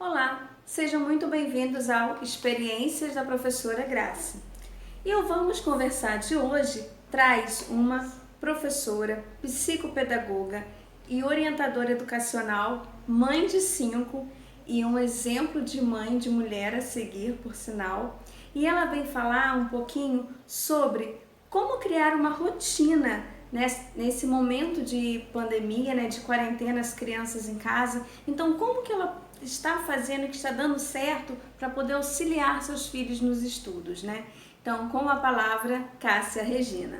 Olá, sejam muito bem-vindos ao Experiências da Professora Grace. E o Vamos Conversar de hoje traz uma professora, psicopedagoga e orientadora educacional, mãe de 5 e um exemplo de mãe de mulher a seguir, por sinal. E ela vem falar um pouquinho sobre como criar uma rotina nesse momento de pandemia, de quarentena, as crianças em casa. Então, como que ela está fazendo, que está dando certo para poder auxiliar seus filhos nos estudos, Então, com a palavra, Cássia Regina.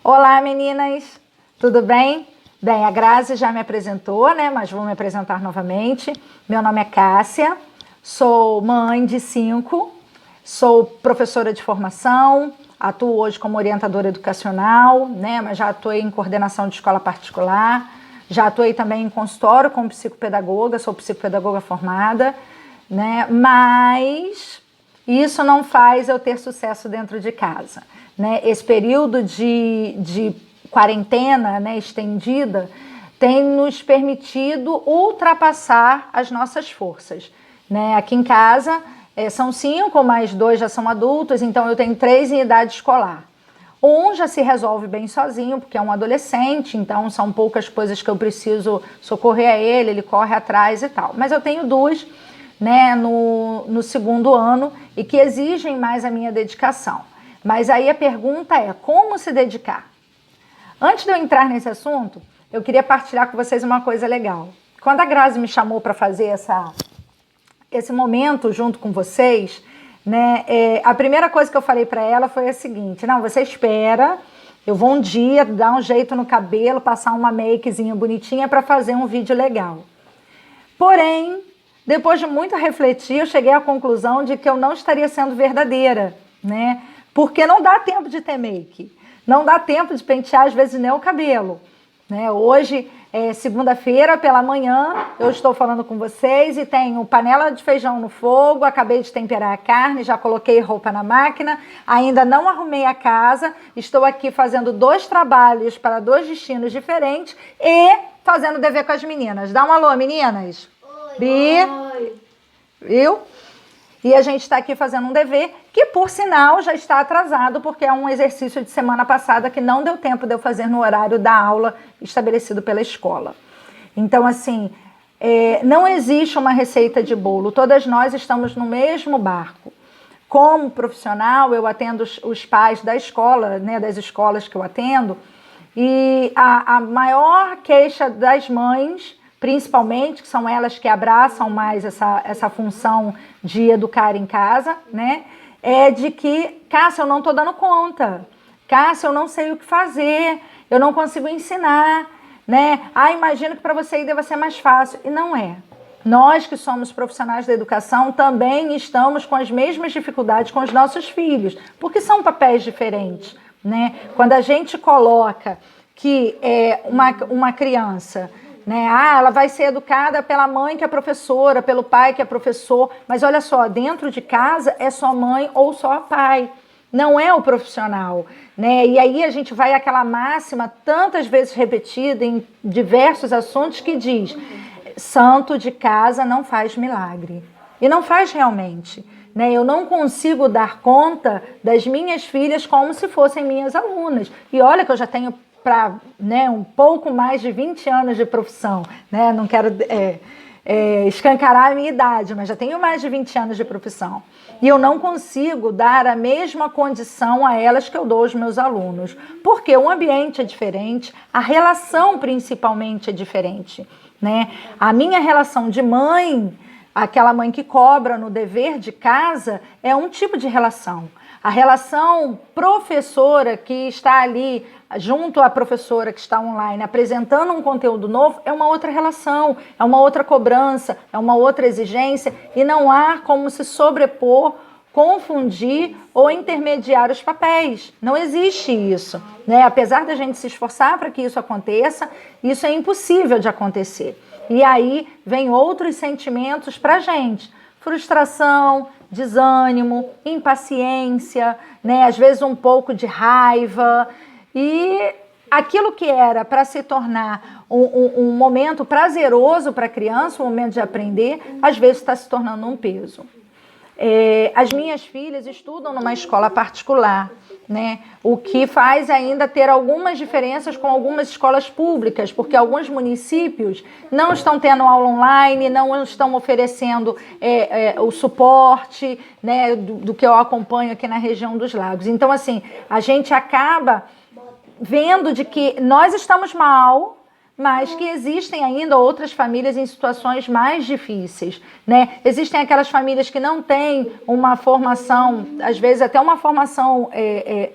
Olá, meninas, tudo bem? Bem, a Grazi já me apresentou, mas vou me apresentar novamente. Meu nome é Cássia, sou mãe de 5, sou professora de formação, atuo hoje como orientadora educacional, mas já atuei em coordenação de escola particular, já atuei também em consultório como psicopedagoga, sou psicopedagoga formada, mas isso não faz eu ter sucesso dentro de casa. Esse período de quarentena estendida tem nos permitido ultrapassar as nossas forças. Aqui em casa são 5, mais 2 já são adultos, então eu tenho 3 em idade escolar. Um já se resolve bem sozinho, porque é um adolescente, então são poucas coisas que eu preciso socorrer a ele, ele corre atrás e tal. Mas eu tenho 2 no segundo ano e que exigem mais a minha dedicação. Mas aí a pergunta é, como se dedicar? Antes de eu entrar nesse assunto, eu queria partilhar com vocês uma coisa legal. Quando a Grazi me chamou para fazer esse momento junto com vocês, a primeira coisa que eu falei para ela foi a seguinte: não, você espera, eu vou um dia dar um jeito no cabelo, passar uma makezinha bonitinha para fazer um vídeo legal. Porém, depois de muito refletir, eu cheguei à conclusão de que eu não estaria sendo verdadeira, porque não dá tempo de ter make, não dá tempo de pentear às vezes nem o cabelo. Hoje, segunda-feira pela manhã, eu estou falando com vocês e tenho panela de feijão no fogo, acabei de temperar a carne, já coloquei roupa na máquina, ainda não arrumei a casa, estou aqui fazendo 2 trabalhos para 2 destinos diferentes e fazendo dever com as meninas. Dá um alô, meninas. Oi. Bi. Oi. Viu? E a gente está aqui fazendo um dever que, por sinal, já está atrasado, porque é um exercício de semana passada que não deu tempo de eu fazer no horário da aula estabelecido pela escola. Então, assim, não existe uma receita de bolo. Todas nós estamos no mesmo barco. Como profissional, eu atendo os pais da escola, das escolas que eu atendo, e a maior queixa das mães, principalmente, que são elas que abraçam mais essa função de educar em casa, é de que, Cássia, eu não estou dando conta, Cássia, eu não sei o que fazer, eu não consigo ensinar, imagino que para você deva ser mais fácil, e não é. Nós que somos profissionais da educação também estamos com as mesmas dificuldades com os nossos filhos, porque são papéis diferentes, Quando a gente coloca que uma criança, ela vai ser educada pela mãe que é professora, pelo pai que é professor, mas olha só, dentro de casa é só mãe ou só pai, não é o profissional, E aí a gente vai àquela máxima tantas vezes repetida em diversos assuntos que diz: santo de casa não faz milagre. E não faz realmente, Eu não consigo dar conta das minhas filhas como se fossem minhas alunas. E olha que eu já tenho para um pouco mais de 20 anos de profissão, Não quero escancarar a minha idade, mas já tenho mais de 20 anos de profissão. E eu não consigo dar a mesma condição a elas que eu dou aos meus alunos, porque o ambiente é diferente, a relação principalmente é diferente, A minha relação de mãe, aquela mãe que cobra no dever de casa, é um tipo de relação. A relação professora que está ali junto à professora que está online apresentando um conteúdo novo é uma outra relação, é uma outra cobrança, é uma outra exigência e não há como se sobrepor, confundir ou intermediar os papéis. Não existe isso, Apesar da gente se esforçar para que isso aconteça, isso é impossível de acontecer. E aí vem outros sentimentos para a gente. Frustração, desânimo, impaciência, Às vezes um pouco de raiva. E aquilo que era para se tornar um momento prazeroso para a criança, um momento de aprender, às vezes está se tornando um peso. As minhas filhas estudam numa escola particular, né? O que faz ainda ter algumas diferenças com algumas escolas públicas, porque alguns municípios não estão tendo aula online, não estão oferecendo o suporte, né, do que eu acompanho aqui na região dos Lagos. Então, assim, a gente acaba vendo de que nós estamos mal, mas que existem ainda outras famílias em situações mais difíceis, né? Existem aquelas famílias que não têm uma formação, às vezes até uma formação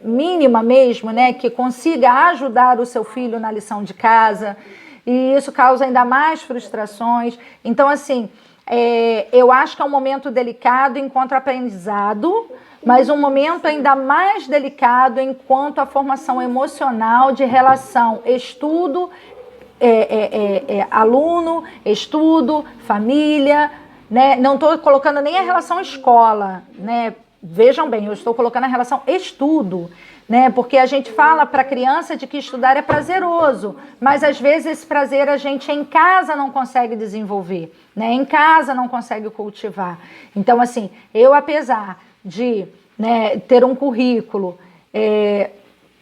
mínima mesmo, né? Que consiga ajudar o seu filho na lição de casa, e isso causa ainda mais frustrações. Então, assim, eu acho que é um momento delicado enquanto aprendizado, mas um momento ainda mais delicado enquanto a formação emocional de relação estudo, aluno, estudo, família, né? Não estou colocando nem a relação escola, né? Vejam bem, eu estou colocando a relação estudo, né? Porque a gente fala para a criança de que estudar é prazeroso, mas às vezes esse prazer a gente em casa não consegue desenvolver, né? Em casa não consegue cultivar. Então, assim, eu apesar de, né, ter um currículo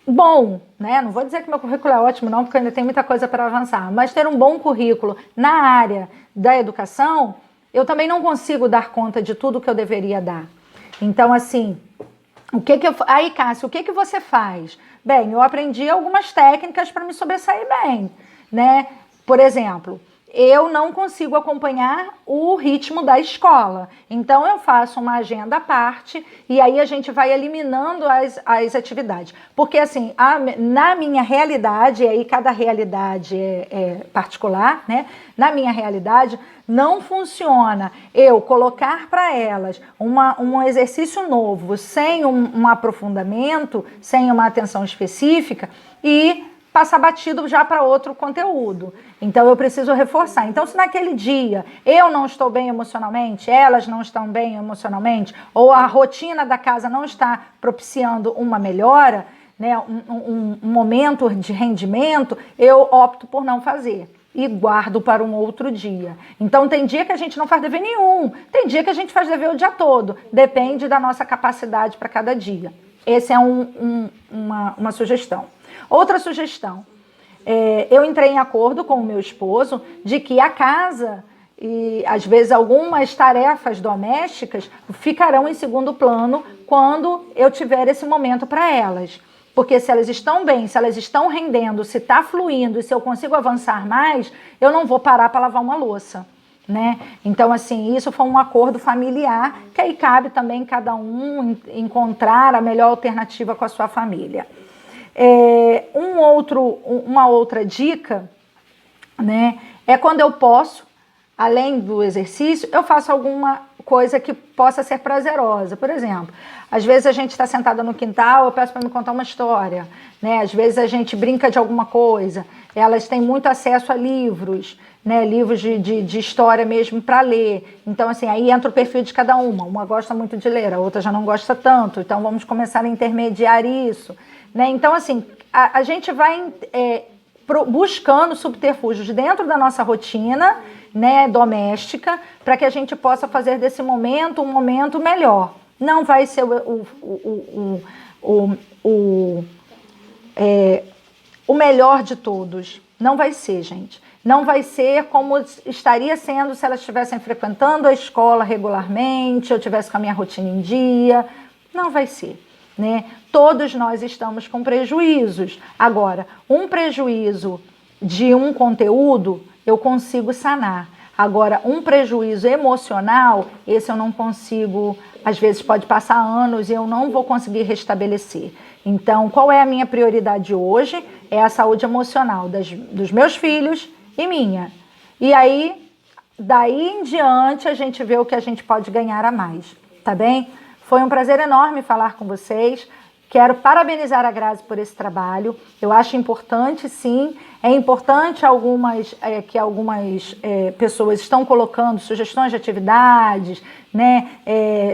bom, né? Não vou dizer que meu currículo é ótimo, não, porque ainda tem muita coisa para avançar, mas ter um bom currículo na área da educação, eu também não consigo dar conta de tudo que eu deveria dar. Então, assim, aí, Cássia, o que você faz? Bem, eu aprendi algumas técnicas para me sobressair bem, né? Por exemplo, eu não consigo acompanhar o ritmo da escola. Então, eu faço uma agenda à parte e aí a gente vai eliminando as atividades. Porque, assim, na minha realidade, e aí cada realidade é particular, né? Na minha realidade, não funciona eu colocar para elas um exercício novo, sem um aprofundamento, sem uma atenção específica e passar batido já para outro conteúdo. Então, eu preciso reforçar. Então, se naquele dia eu não estou bem emocionalmente, elas não estão bem emocionalmente, ou a rotina da casa não está propiciando uma melhora, né, um momento de rendimento, eu opto por não fazer e guardo para um outro dia. Então, tem dia que a gente não faz dever nenhum, tem dia que a gente faz dever o dia todo. Depende da nossa capacidade para cada dia. Essa é uma sugestão. Outra sugestão, eu entrei em acordo com o meu esposo de que a casa e, às vezes, algumas tarefas domésticas ficarão em segundo plano quando eu tiver esse momento para elas. Porque se elas estão bem, se elas estão rendendo, se está fluindo e se eu consigo avançar mais, eu não vou parar para lavar uma louça, né? Então, assim, isso foi um acordo familiar que aí cabe também cada um encontrar a melhor alternativa com a sua família. Uma outra dica, né, é quando eu posso, além do exercício, eu faço alguma coisa que possa ser prazerosa. Por exemplo, às vezes a gente está sentada no quintal, eu peço para me contar uma história, né? Às vezes a gente brinca de alguma coisa, elas têm muito acesso a livros, né? Livros de história mesmo para ler. Então, assim, aí entra o perfil de cada uma gosta muito de ler, a outra já não gosta tanto, então vamos começar a intermediar isso, né? Então, assim, a gente vai buscando subterfúgios dentro da nossa rotina, né, doméstica, para que a gente possa fazer desse momento um momento melhor. Não vai ser o melhor de todos. Não vai ser, gente. Não vai ser como estaria sendo se elas estivessem frequentando a escola regularmente, eu estivesse com a minha rotina em dia. Não vai ser, né? Todos nós estamos com prejuízos. Agora, um prejuízo de um conteúdo, eu consigo sanar. Agora, um prejuízo emocional, esse eu não consigo, às vezes pode passar anos e eu não vou conseguir restabelecer. Então, qual é a minha prioridade hoje? É a saúde emocional dos meus filhos e minha. E aí, daí em diante, a gente vê o que a gente pode ganhar a mais, tá bem? Foi um prazer enorme falar com vocês. Quero parabenizar a Grazi por esse trabalho. Eu acho importante, sim. É importante que algumas pessoas estão colocando sugestões de atividades, né?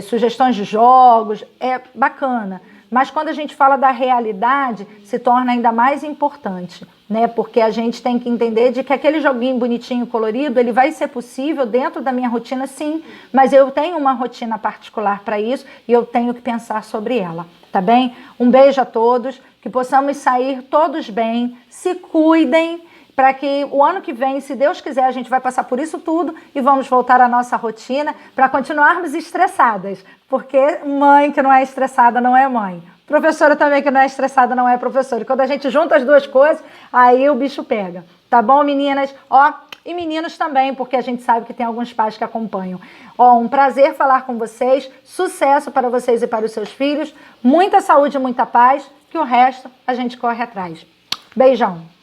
Sugestões de jogos. É bacana. Mas quando a gente fala da realidade, se torna ainda mais importante, né? Porque a gente tem que entender de que aquele joguinho bonitinho, colorido, ele vai ser possível dentro da minha rotina, sim, mas eu tenho uma rotina particular para isso e eu tenho que pensar sobre ela, tá bem? Um beijo a todos, que possamos sair todos bem, se cuidem, para que o ano que vem, se Deus quiser, a gente vai passar por isso tudo e vamos voltar à nossa rotina para continuarmos estressadas, porque mãe que não é estressada não é mãe. Professora também que não é estressada não é professora. E quando a gente junta as duas coisas, aí o bicho pega. Tá bom, meninas? Ó, e meninos também, porque a gente sabe que tem alguns pais que acompanham. Ó, um prazer falar com vocês, sucesso para vocês e para os seus filhos, muita saúde e muita paz, que o resto a gente corre atrás. Beijão!